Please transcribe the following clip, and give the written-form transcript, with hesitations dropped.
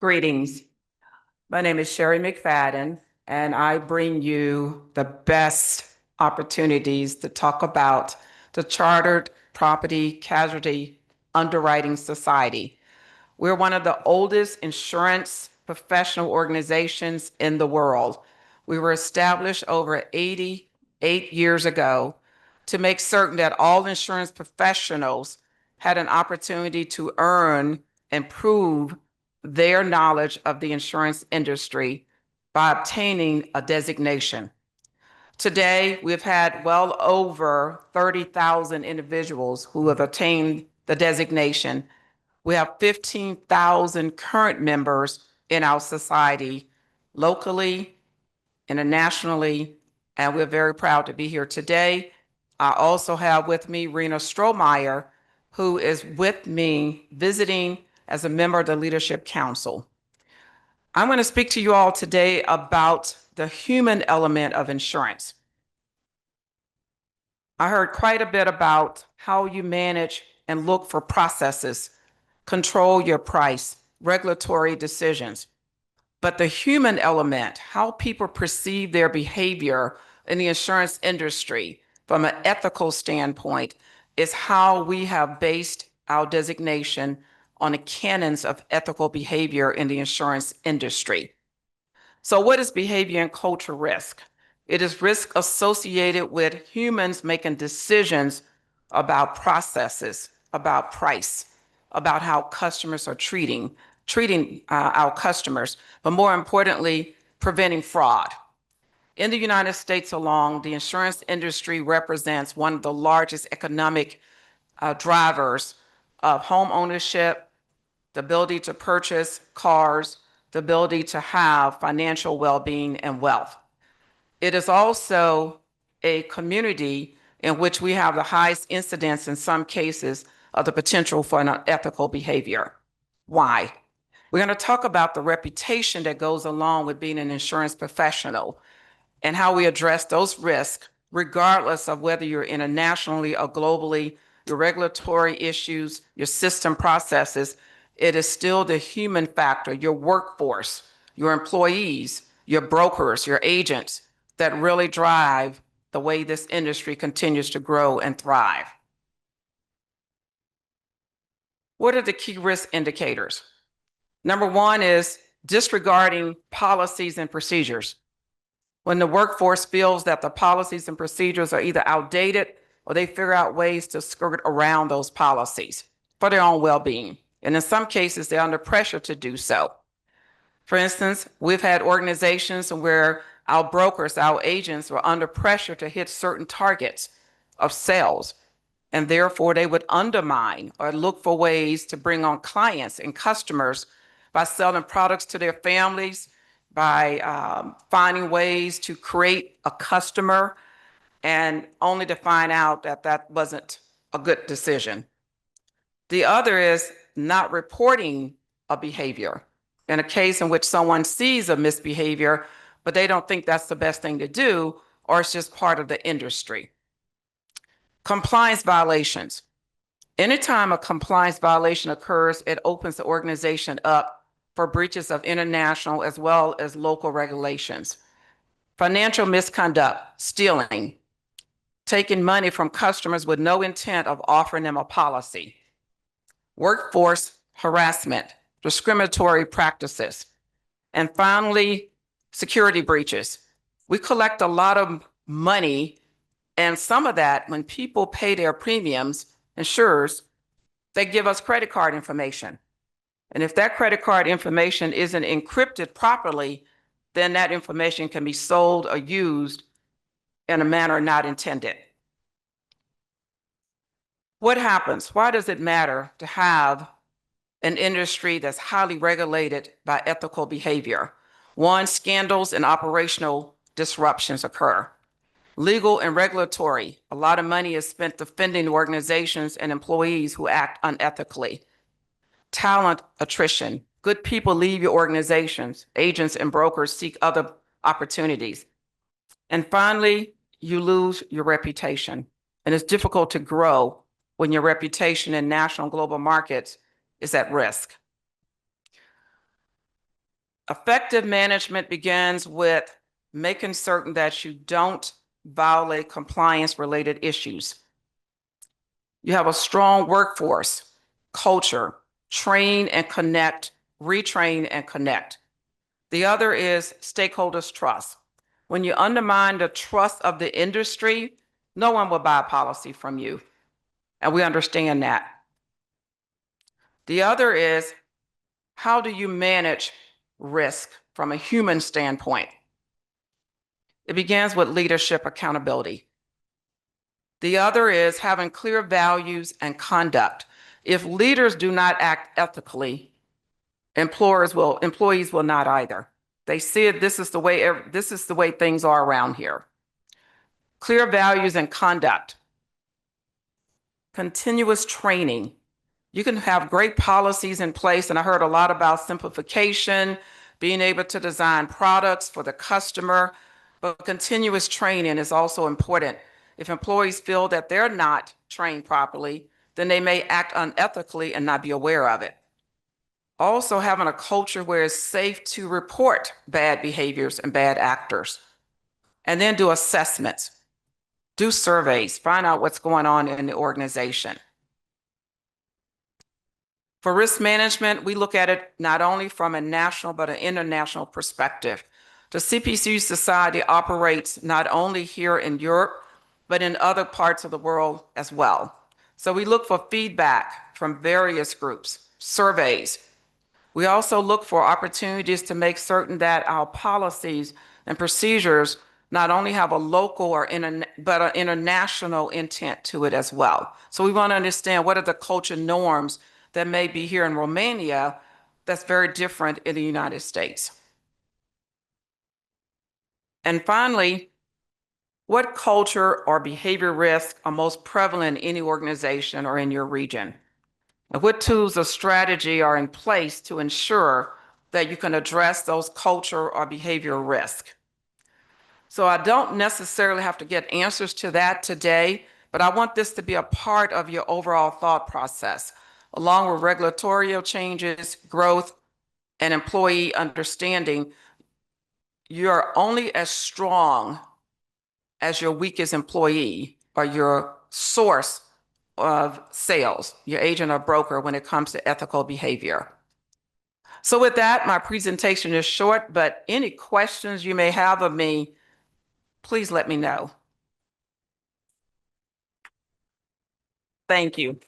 Greetings. My name is Sherry McFadden, and I bring you the best opportunities to talk about the Chartered Property Casualty Underwriting Society. We're one of the oldest insurance professional organizations in the world. We were established over 88 years ago to make certain that all insurance professionals had an opportunity to earn and prove their knowledge of the insurance industry by obtaining a designation. Today, we've had well over 30,000 individuals who have obtained the designation. We have 15,000 current members in our society, locally, internationally, and we're very proud to be here today. I also have with me Rena Strohmeyer, who is with me visiting as a member of the Leadership Council. I'm going to speak to you all today about the human element of insurance. I heard quite a bit about how you manage and look for processes, control your price, regulatory decisions. But the human element, how people perceive their behavior in the insurance industry from an ethical standpoint, is how we have based our designation on the canons of ethical behavior in the insurance industry. So what is behavior and culture risk? It is risk associated with humans making decisions about processes, about price, about how customers are treating our customers, but more importantly, preventing fraud. In the United States alone, the insurance industry represents one of the largest economic drivers of home ownership, the ability to purchase cars, the ability to have financial well-being and wealth. It is also a community in which we have the highest incidence in some cases of the potential for unethical behavior. Why? We're going to talk about the reputation that goes along with being an insurance professional and how we address those risks, regardless of whether you're internationally or globally, your regulatory issues, your system processes. It is still the human factor, your workforce, your employees, your brokers, your agents that really drive the way this industry continues to grow and thrive. What are the key risk indicators? Number one is disregarding policies and procedures. When the workforce feels that the policies and procedures are either outdated or they figure out ways to skirt around those policies for their own well-being. And in some cases, they're under pressure to do so. For instance, we've had organizations where our brokers, our agents were under pressure to hit certain targets of sales, and therefore they would undermine or look for ways to bring on clients and customers by selling products to their families, by finding ways to create a customer, and only to find out that that wasn't a good decision. The other is not reporting a behavior. In a case in which someone sees a misbehavior, but they don't think that's the best thing to do, or it's just part of the industry. Compliance violations. Anytime a compliance violation occurs, it opens the organization up for breaches of international as well as local regulations. Financial misconduct, stealing, taking money from customers with no intent of offering them a policy. Workforce harassment, discriminatory practices. And finally, security breaches. We collect a lot of money, and some of that, when people pay their premiums, insurers, they give us credit card information. And if that credit card information isn't encrypted properly, then that information can be sold or used in a manner not intended. What happens? Why does it matter to have an industry that's highly regulated by ethical behavior? One, scandals and operational disruptions occur. Legal and regulatory, a lot of money is spent defending organizations and employees who act unethically. Talent attrition, good people leave your organizations, agents and brokers seek other opportunities. And finally, you lose your reputation. And it's difficult to grow when your reputation in national and global markets is at risk. Effective management begins with making certain that you don't violate compliance-related issues. You have a strong workforce, culture, train and connect, retrain and connect. The other is stakeholders' trust. When you undermine the trust of the industry, no one will buy a policy from you. And we understand that. The other is, how do you manage risk from a human standpoint? It begins with leadership accountability. The other is having clear values and conduct. If leaders do not act ethically, employees will not either. They see it, this is the way things are around here. Clear values and conduct. Continuous training. You can have great policies in place, and I heard a lot about simplification, being able to design products for the customer, but continuous training is also important. If employees feel that they're not trained properly, then they may act unethically and not be aware of it. Also, having a culture where it's safe to report bad behaviors and bad actors. And then do assessments, do surveys, find out what's going on in the organization. For risk management, we look at it not only from a national but an international perspective. The CPCU Society operates not only here in Europe, but in other parts of the world as well. So we look for feedback from various groups, surveys. We also look for opportunities to make certain that our policies and procedures not only have a local but an international intent to it as well. So we want to understand what are the culture norms that may be here in Romania that's very different in the United States. And finally, what culture or behavior risks are most prevalent in any organization or in your region? And what tools or strategy are in place to ensure that you can address those culture or behavioral risks? So I don't necessarily have to get answers to that today, but I want this to be a part of your overall thought process, along with regulatory changes, growth, and employee understanding. You're only as strong as your weakest employee or your source of sales, your agent or broker, when it comes to ethical behavior. So with that, my presentation is short, but any questions you may have of me, please let me know. Thank you.